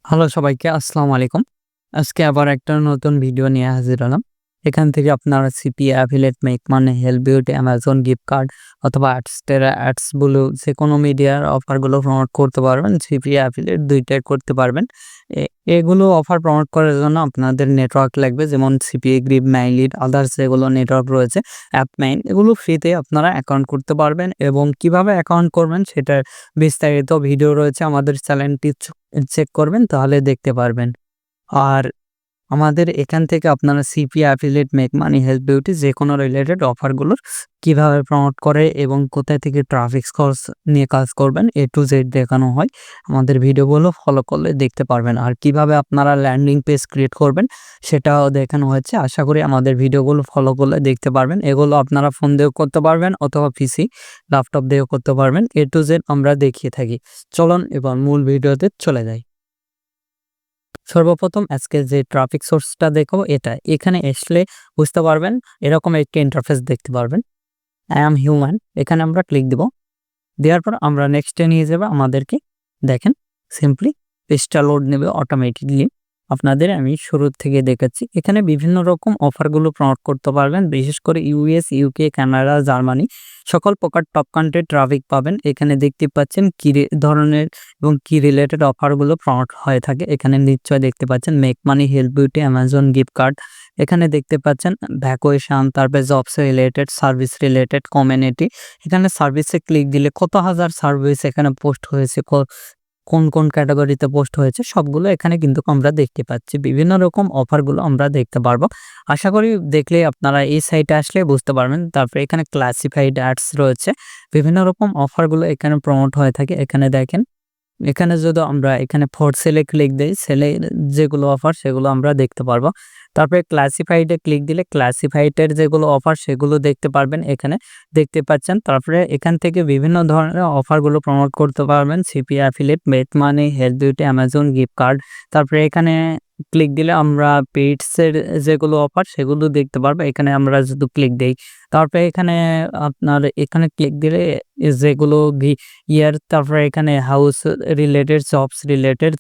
Hello সবাইকে আসসালামু আলাইকুম। আজকে আবার একটা নতুন ভিডিও নিয়ে হাজির হলাম। এখান থেকে আপনারা CP, affiliate, make money, help beauty, Amazon gift card অথবা অ্যাডস্টেরা অ্যাডস বলে যেকোনো মিডিয়ার অফারগুলো প্রমোট করতে পারবেন। সিপি, অ্যাফিলিয়েট ২ টাই করতে পারবেন। এ এগুলো অফার প্রমোট করার জন্য আপনাদের নেটওয়ার্ক লাগবে। যেমন সিপিএ, গ্রিপ, মাইলিড, আদার্স যেগুলো নেটওয়ার্ক রয়েছে, অ্যাপমাইন এগুলো ফ্রিতে আপনারা অ্যাকাউন্ট করতে পারবেন এবং কিভাবে অ্যাকাউন্ট করবেন সেটার বিস্তারিত ভিডিও রয়েছে। আমাদের চ্যানেলটি চেক করবেন তাহলে দেখতে পারবেন। আর আমাদের এখান থেকে আপনারা CP, affiliate, make money, help beauty যেকোনো রিলেটেড অফারগুলোর কিভাবে প্রমোট করে এবং কোথায় থেকে ট্রাফিক সোর্স নিয়ে কাজ করবেন A to Z দেখানো হয়। আমাদের ভিডিওগুলো ফলো করলে দেখতে পারবেন। আর কিভাবে আপনারা ল্যান্ডিং পেজ ক্রিয়েট করবেন সেটাও দেখানো হয়েছে। আশা করি আমাদের ভিডিওগুলো ফলো করলে দেখতে পারবেন। এগুলো আপনারা ফোন দিয়েও করতে পারবেন অথবা পিসি, ল্যাপটপ দিয়েও করতে পারবেন। A to Z আমরা দেখিয়ে থাকি। চলুন এবার মূল ভিডিওতে চলে যাই। সর্বপ্রথম আজকে যে ট্রাফিক সোর্সটা দেখাবো এটা। এখানে আসলে বুঝতে পারবেন এরকম একটি ইন্টারফেস দেখতে পারবেন। আই অ্যাম হিউম্যান এখানে আমরা ক্লিক দেব। দেওয়ার পর আমরা নেক্সটে নিয়ে যাবো আমাদেরকে। দেখেন সিম্পলি পেজটা লোড নেবে অটোমেটিকলি। আপনাদের আমি শুরু থেকে দেখাচ্ছি। এখানে বিভিন্ন রকম অফারগুলো প্রমোট করতে পারবেন। বিশেষ করে ইউএস, ইউকে, কানাডা, জার্মানি সকল প্রকার টপ কান্ট্রি ট্রাফিক পাবেন। এখানে দেখতে পাচ্ছেন কি ধরনের এবং কি রিলেটেড অফারগুলো প্রমোট হয়ে থাকে। এখানে নিশ্চয় দেখতে পাচ্ছেন make money, help beauty, Amazon gift card. এখানে দেখতে পাচ্ছেন ভ্যাকুয়েশন, তারপরে jobs related, service related, community. এখানে সার্ভিসে ক্লিক দিলে কত হাজার সার্ভিস এখানে পোস্ট হয়েছে, কোন কোন ক্যাটাগরিতে পোস্ট হয়েছে সবগুলো এখানে কিন্তু আমরা দেখতে পাচ্ছি। বিভিন্ন রকম অফারগুলো আমরা দেখতে পারবো। আশা করি দেখলে আপনারা এই সাইটে আসলে বুঝতে পারবেন। তারপরে এখানে ক্লাসিফাইড অ্যাডস রয়েছে। বিভিন্ন রকম অফারগুলো এখানে প্রমোট হয়ে থাকে। এখানে দেখেন, এখানে যদি আমরা এখানে ফর সেলে ক্লিক দেই, সেলে যেগুলো অফার সেগুলো আমরা দেখতে পারবো। তারপরে ক্লাসিফাইডে ক্লিক দিলে ক্লাসিফাইডের যেগুলো অফার সেগুলো দেখতে পারবেন, এখানে দেখতে পাচ্ছেন। তারপরে এখান থেকে বিভিন্ন ধরনের অফারগুলো প্রমোট করতে পারবেন। CP, affiliate, make money, help beauty, Amazon gift card. তারপরে এখানে ক্লিক দিলে আমরা পেইডসের যেগুলো অফার সেগুলো দেখতে পারবো। এখানে আমরা যদি ক্লিক দেই, তারপরে এখানে আপনার এখানে ক্লিক দিলে যেগুলো তারপরে এখানে হাউস রিলেটেড,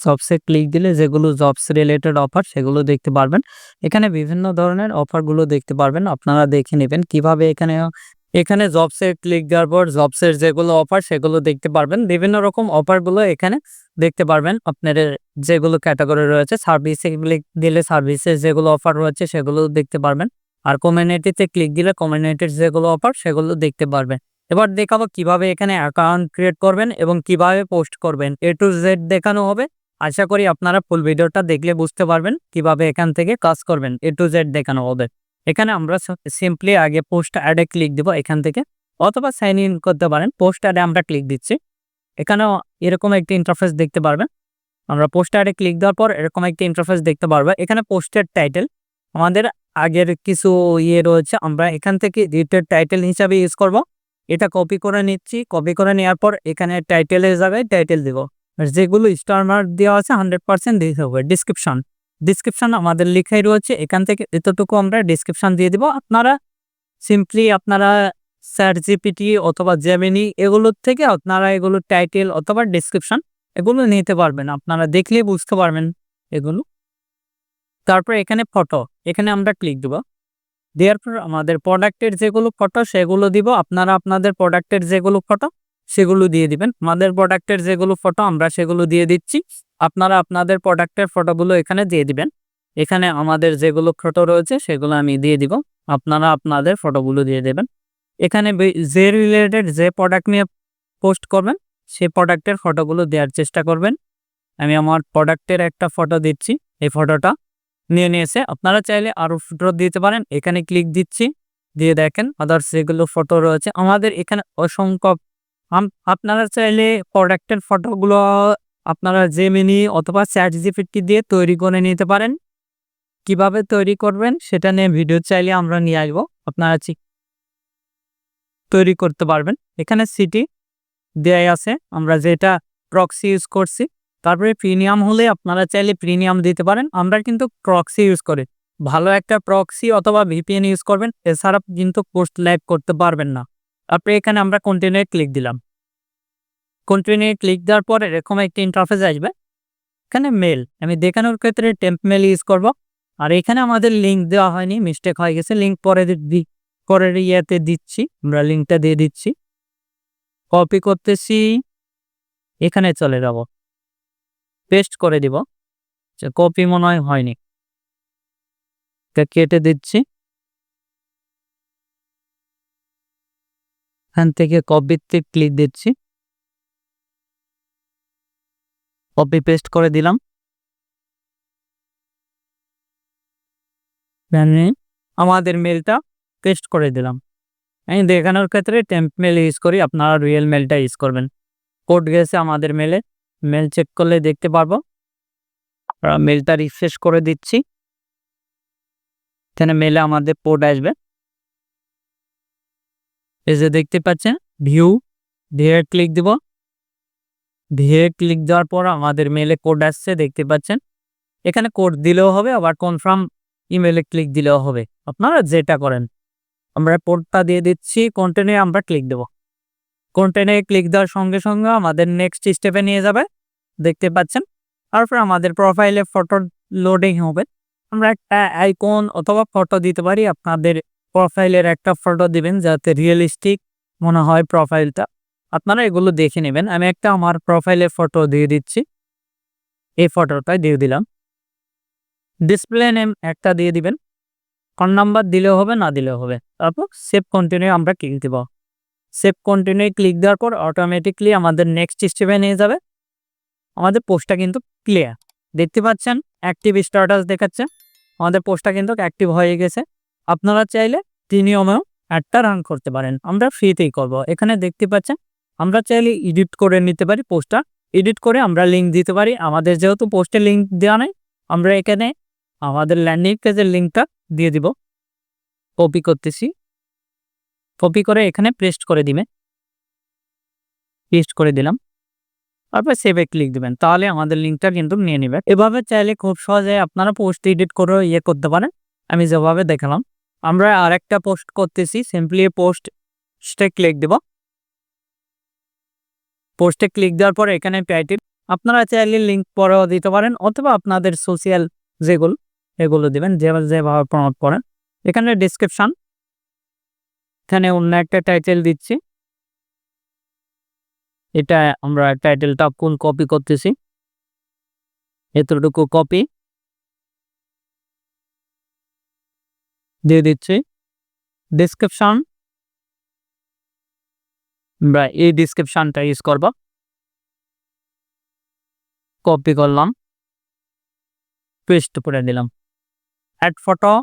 জবসে ক্লিক দিলে যেগুলো জবস রিলেটেড অফার সেগুলো দেখতে পারবেন। এখানে বিভিন্ন ধরনের অফারগুলো দেখতে পারবেন। আপনারা দেখে নেবেন কিভাবে এখানে জবসে ক্লিক দেওয়ার পর জবসের যেগুলো অফার সেগুলো দেখতে পারবেন। বিভিন্ন রকম অফারগুলো এখানে দেখতে পারবেন। আপনার যেগুলো ক্যাটাগরি রয়েছে, সার্ভিসে ক্লিক দিলে সার্ভিসের যেগুলো অফার রয়েছে সেগুলো দেখতে পারবেন। আর কমিউনিটিতে ক্লিক দিলে কমিউনিটির যেগুলো অফার সেগুলো দেখতে পারবেন। এবার দেখাবো কিভাবে এখানে অ্যাকাউন্ট ক্রিয়েট করবেন এবং কিভাবে পোস্ট করবেন। A to Z দেখানো হবে। আশা করি আপনারা ফুল ভিডিওটা দেখলে বুঝতে পারবেন কিভাবে এখান থেকে কাজ করবেন। A to Z দেখানো হবে। এখানে আমরা সিম্পলি আগে পোস্ট অ্যাডে ক্লিক দিব এখান থেকে, অথবা সাইন ইন করতে পারেন। পোস্ট অ্যাডে আমরা ক্লিক দিচ্ছি। এখানেও এরকম একটি ইন্টারফেস দেখতে পারবেন। আমরা পোস্ট অ্যাডে ক্লিক দেওয়ার পর এরকম একটি ইন্টারফেস দেখতে পারবো। এখানে পোস্টের টাইটেল আমাদের আগের কিছু রয়েছে, আমরা এখান থেকে রিটেড টাইটেল হিসাবে ইউজ করব। এটা কপি করে নিচ্ছি। কপি করে নেওয়ার পর এখানে টাইটেলের জায়গায় টাইটেল দিব। আর যেগুলো স্টার মার্ক দেওয়া আছে 100% দিতে হবে। ডিসক্রিপশন আমাদের লেখাই রয়েছে। এখান থেকে এতটুকু আমরা ডিসক্রিপশন দিয়ে দিব। আপনারা ChatGPT অথবা জেমিনি এগুলোর থেকে আপনারা এগুলো টাইটেল অথবা ডিসক্রিপশন এগুলো নিতে পারবেন। আপনারা দেখলেই বুঝতে পারবেন এগুলো। তারপর এখানে ফটো, এখানে আমরা ক্লিক দেব। দেওয়ার পর আমাদের প্রোডাক্টের যেগুলো ফটো সেগুলো দিব। আপনারা আপনাদের প্রোডাক্টের যেগুলো ফটো সেগুলো দিয়ে দিবেন। আমাদের প্রোডাক্টের যেগুলো ফটো আমরা সেগুলো দিয়ে দিচ্ছি। আপনারা আপনাদের প্রোডাক্টের ফটোগুলো এখানে দিয়ে দিবেন। এখানে আমাদের যেগুলো ফটো রয়েছে সেগুলো আমি দিয়ে দিব। আপনারা আপনাদের ফটোগুলো দিয়ে দেবেন। এখানে যে রিলেটেড যে প্রোডাক্ট নিয়ে পোস্ট করবেন সেই প্রোডাক্টের ফটোগুলো দেওয়ার চেষ্টা করবেন। আমি আমার প্রোডাক্টের একটা ফটো দিচ্ছি। এই ফটোটা নিয়েছে। আপনারা চাইলে আরও ফটো দিতে পারেন। এখানে ক্লিক দিচ্ছি, দিয়ে দেখেন আদার্স যেগুলো ফটো রয়েছে আমাদের এখানে অসংখ্য। আপনারা চাইলে প্রোডাক্টের ফটোগুলো আপনারা জেমিনি অথবা ChatGPT দিয়ে তৈরি করে নিতে পারেন। কিভাবে তৈরি করবেন সেটা নিয়ে ভিডিও চাইলে আমরা নিয়ে আসবো। আপনারা তৈরি করতে পারবেন। এখানে সিটি দেয়াই আছে, আমরা যেটা প্রক্সি ইউজ করছি। তারপরে প্রিমিয়াম হলে আপনারা চাইলে প্রিমিয়াম দিতে পারেন। আমরা কিন্তু প্রক্সি ইউজ করি। ভালো একটা প্রক্সি অথবা VPN ইউজ করবেন, এছাড়া কিন্তু পোস্ট লাইভ করতে পারবেন না। তারপরে এখানে আমরা কন্টিনিউ ক্লিক দিলাম। কন্টিনিউ ক্লিক দেওয়ার পর এরকম একটা ইন্টারফেস আসবে। এখানে মেল আমি দেখানোর ক্ষেত্রে টেম্প মেল ইউজ করব। আর এখানে আমাদের লিঙ্ক দেওয়া হয়নি, মিস্টেক হয়ে গেছে, লিঙ্ক পরের ইয়েতে দিচ্ছি, আমরা লিঙ্কটা দিয়ে দিচ্ছি। কপি করতেছি, এখানে চলে যাব, পেস্ট করে দিব। কপি মনে হয় হয়নি, কেটে দিচ্ছি। এখান থেকে কপিতে ক্লিক দিচ্ছি, কপি পেস্ট করে দিলাম। আমাদের মেলটা পেস্ট করে দিলাম। আমি দেখানোর ক্ষেত্রে টেম্প মেল ইউজ করি, আপনারা রিয়েল মেলটা ইউজ করবেন। কোড গেছে আমাদের মেলে, মেল চেক করলে দেখতে পারবো। মেলটা রিফ্রেশ করে দিচ্ছি, এখানে মেলে আমাদের কোড আসবে। এই যে দেখতে পাচ্ছেন ভিউ, ভিউ ক্লিক দিব। ভিউ ক্লিক দেওয়ার পর আমাদের মেলে কোড আসছে, দেখতে পাচ্ছেন। এখানে কোড দিলেও হবে, আবার কনফার্ম ইমেলে ক্লিক দিলেও হবে, আপনারা যেটা করেন। আমরা কোডটা দিয়ে দিচ্ছি, কন্টেন্টে আমরা ক্লিক দেব। কন্টেন্টে ক্লিক দেওয়ার সঙ্গে সঙ্গে আমাদের নেক্সট স্টেপে নিয়ে যাবে, দেখতে পাচ্ছেন। তারপর আমাদের প্রোফাইলে ফটো লোডিং হবে। আমরা একটা আইকন অথবা ফটো দিতে পারি, আপনাদের প্রোফাইলের একটা ফটো দিবেন যাতে রিয়েলিস্টিক মনে হয় প্রোফাইলটা, আপনারা এগুলো দেখে নেবেন। আমি একটা আমার প্রোফাইলের ফটো দিয়ে দিচ্ছি, এই ফটোটা দিয়ে দিলাম। ডিসপ্লে নেম একটা দিয়ে দিবেন, ফোন নাম্বার দিলেও হবে, না দিলেও হবে। তারপর সেভ কন্টিনিউ আমরা ক্লিক দেব। সেভ কন্টিনিউ ক্লিক দেওয়ার পর অটোমেটিকলি আমাদের নেক্সট স্টেপে নিয়ে যাবে। আমাদের পোস্টটা কিন্তু ক্লিয়ার, দেখতে পাচ্ছেন অ্যাক্টিভ স্ট্যাটাস দেখাচ্ছে, আমাদের পোস্টটা কিন্তু অ্যাক্টিভ হয়ে গেছে। আপনারা চাইলে প্রিমিয়ামেও অ্যাডটা রান করতে পারেন, আমরা ফ্রিতেই করব। এখানে দেখতে পাচ্ছেন আমরা চাইলে এডিট করে নিতে পারি, পোস্টটা এডিট করে আমরা লিঙ্ক দিতে পারি। আমাদের যেহেতু পোস্টে লিঙ্ক দেওয়া নেই, আমরা এখানে আমাদের ল্যান্ডিং পেজের লিঙ্কটা দিয়ে দিব। কপি করতেছি, কপি করে এখানে পেস্ট করে দিবে, পেস্ট করে দিলাম। তারপর সেভে ক্লিক দিবেন, তাহলে আমাদের লিঙ্কটা কিন্তু নিয়ে নেবে। এভাবে চাইলে খুব সহজে আপনারা পোস্ট এডিট করে করতে পারেন, আমি যেভাবে দেখালাম। আমরা আরেকটা পোস্ট করতেছি, সিম্পলি পোস্টে ক্লিক দেব। পোস্টে ক্লিক দেওয়ার পর এখানে টাইটেল, আপনারা চাইলে লিঙ্ক পরেও দিতে পারেন, অথবা আপনাদের সোশ্যাল যেগুলো এগুলো দিবেন, যেভাবে প্রমোট করেন। এখানে ডেসক্রিপশন, এখানে অন্য একটা টাইটেল দিচ্ছি। এটা আমরা টাইটেলটা ফুল কপি করতেছি, এতটুকু কপি দিয়ে দিচ্ছি। ডেসক্রিপশন, আমরা এই ডেসক্রিপশনটা ইউজ করব। কপি করলাম, পেস্ট করে দিলাম। অ্যাড ফটো,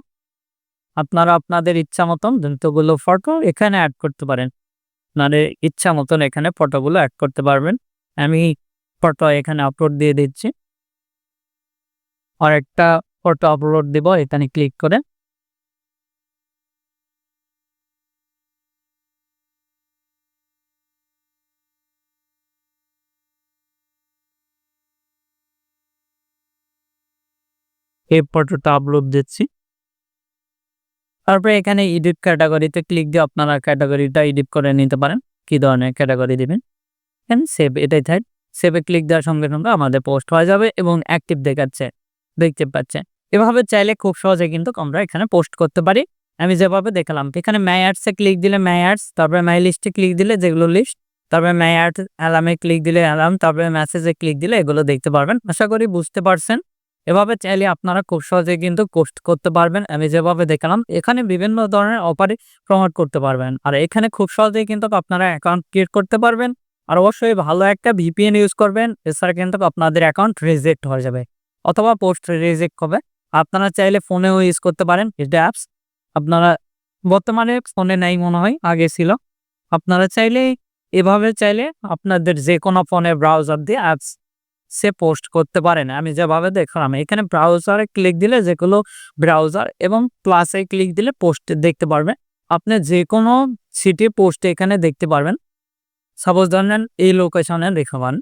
আপনারা আপনাদের ইচ্ছা মতন যতগুলো ফটো এখানে অ্যাড করতে পারেন, আপনাদের ইচ্ছা মতন এখানে ফটোগুলো অ্যাড করতে পারবেন। আমি ফটো এখানে আপলোড দিয়ে দিচ্ছি, আর একটা ফটো আপলোড দেব এখানে ক্লিক করে। এই ফটোটা আপলোড দিচ্ছি। তারপরে এখানে এডিট ক্যাটাগরিতে ক্লিক দিয়ে আপনারা ক্যাটাগরিটা এডিট করে নিতে পারেন, কি ধরনের ক্যাটাগরি দিবেন। সেভ, এটাই থাক। সেভে ক্লিক দেওয়ার সঙ্গে সঙ্গে আমাদের পোস্ট হয়ে যাবে এবং অ্যাক্টিভ দেখাচ্ছে, দেখতে পাচ্ছেন। এভাবে চাইলে খুব সহজে কিন্তু আমরা এখানে পোস্ট করতে পারি, আমি যেভাবে দেখালাম। এখানে মাই অ্যাডসে ক্লিক দিলে মাই অ্যাডস, তারপরে মাই লিস্টে ক্লিক দিলে যেগুলো লিস্ট, তারপরে মাই অ্যাড অ্যালার্মে ক্লিক দিলে অ্যালার্ম, তারপরে মেসেজে ক্লিক দিলে এগুলো দেখতে পারবেন। আশা করি বুঝতে পারছেন। এভাবে চাইলে আপনারা খুব সহজে কিন্তু পোস্ট করতে পারবেন, আমি যেভাবে দেখালাম। এখানে বিভিন্ন ধরনের অফারে প্রমোট করতে পারবেন, আর এখানে খুব সহজেই কিন্তু আপনারা অ্যাকাউন্ট ক্রিয়েট করতে পারবেন। আর অবশ্যই ভালো একটা ভিপিএন ইউজ করবেন, এছাড়া কিন্তু আপনাদের অ্যাকাউন্ট রিজেক্ট হয়ে যাবে, অথবা পোস্ট রিজেক্ট হবে। আপনারা চাইলে ফোনেও ইউজ করতে পারেন এটা অ্যাপস, আপনারা বর্তমানে ফোনে নাই মনে হয়, আগে ছিল। আপনারা চাইলে এভাবে চাইলে আপনাদের যে কোনো ফোনে ব্রাউজার দিয়ে অ্যাপস সে পোস্ট করতে পারেন, আমি যেভাবে দেখলাম। এখানে ব্রাউজারে ক্লিক দিলে যেগুলো ব্রাউজার এবং প্লাসে ক্লিক দিলে পোস্ট দেখতে পারবেন। আপনি যে কোনো সিটি পোস্ট এখানে দেখতে পারবেন। সাপোজ ধরেন এই লোকেশনে দেখাবেন,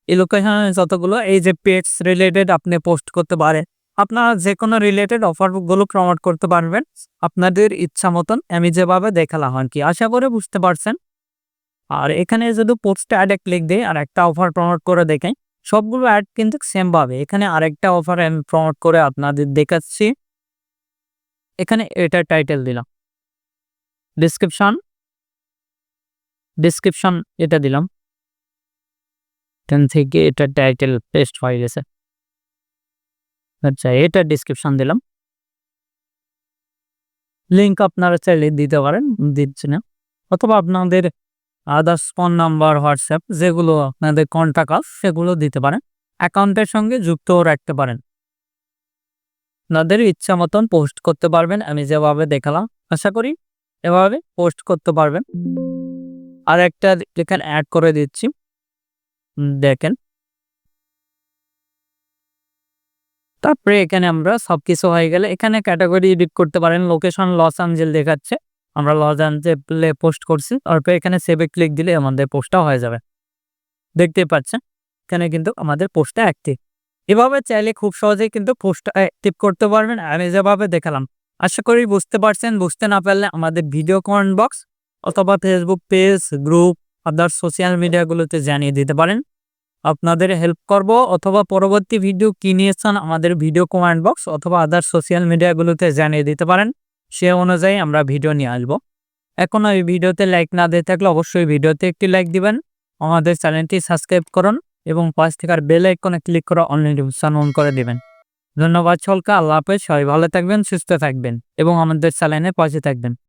এই লোকেশনে যতগুলো এই যে পেটস রিলেটেড আপনি পোস্ট করতে পারেন, আপনারা যে কোনো রিলেটেড অফারগুলো প্রমোট করতে পারবেন আপনাদের ইচ্ছা মতন, আমি যেভাবে দেখালাম আর কি। আশা করে বুঝতে পারছেন। আর এখানে যদি পোস্টে অ্যাডে ক্লিক দিই আর একটা অফার প্রমোট করে দেখাই, সবগুলো অ্যাড কিন্তু সেম ভাবে। এখানে আরেকটা অফার আমি প্রমোট করে আপনাদের দেখাচ্ছি। এখানে এটার টাইটেল দিলাম। ডেসক্রিপশন এটা দিলাম। এখান থেকে এটার টাইটেল পেস্ট হয়ে গেছে। আচ্ছা, এটার ডেসক্রিপশন দিলাম। লিঙ্ক আপনারা চাইলে দিতে পারেন, দিচ্ছি না। অথবা আপনাদের আদার্স ফোন নাম্বার, হোয়াটসঅ্যাপ যেগুলো আপনাদের কন্টাক্ট আছে সেগুলো দিতে পারেন। অ্যাকাউন্টের সঙ্গে যুক্তও রাখতে পারেন। আপনাদের ইচ্ছা মতন পোস্ট করতে পারবেন। আমি যেভাবে দেখালাম, আশা করি এভাবে পোস্ট করতে পারবেন। আর একটা এখানে অ্যাড করে দিচ্ছি, দেখেন। তারপরে এখানে আমরা সবকিছু হয়ে গেলে এখানে ক্যাটাগরি এডিট করতে পারেন। লোকেশন লস অ্যাঞ্জেল দেখাচ্ছে, আমরা লস অ্যাঞ্জেলে পোস্ট করছি। তারপরে এখানে সেভে ক্লিক দিলে আমাদের পোস্টটা হয়ে যাবে। দেখতে পাচ্ছেন এখানে কিন্তু আমাদের পোস্টটা অ্যাক্টিভ। এভাবে চাইলে খুব সহজেই কিন্তু পোস্টটা অ্যাক্টিভ করতে পারবেন আমি যেভাবে দেখালাম। আশা করি বুঝতে পারছেন। বুঝতে না পারলে আমাদের ভিডিও কমেন্ট বক্স অথবা Facebook page, group, other social মিডিয়াগুলোতে জানিয়ে দিতে পারেন। আপনাদের হেল্প করব। অথবা পরবর্তী ভিডিও কি নিয়ে চান আমাদের ভিডিও কমেন্ট বক্স অথবা আদার সোশ্যাল মিডিয়াগুলোতে জানিয়ে দিতে পারেন। সে অনুযায়ী আমরা ভিডিও নিয়ে আসবো। এখনও এই ভিডিওতে লাইক না দিয়ে থাকলে অবশ্যই ভিডিওতে একটি লাইক দিবেন। আমাদের চ্যানেলটি সাবস্ক্রাইব করুন এবং পাশ থেকে বেল আইকনে ক্লিক করে অল নোটিফিকেশন অন করে দিবেন। ধন্যবাদ সকলকে। আল্লাহ হাফেজ। সবাই ভালো থাকবেন, সুস্থ থাকবেন এবং আমাদের চ্যানেলে পাশে থাকবেন।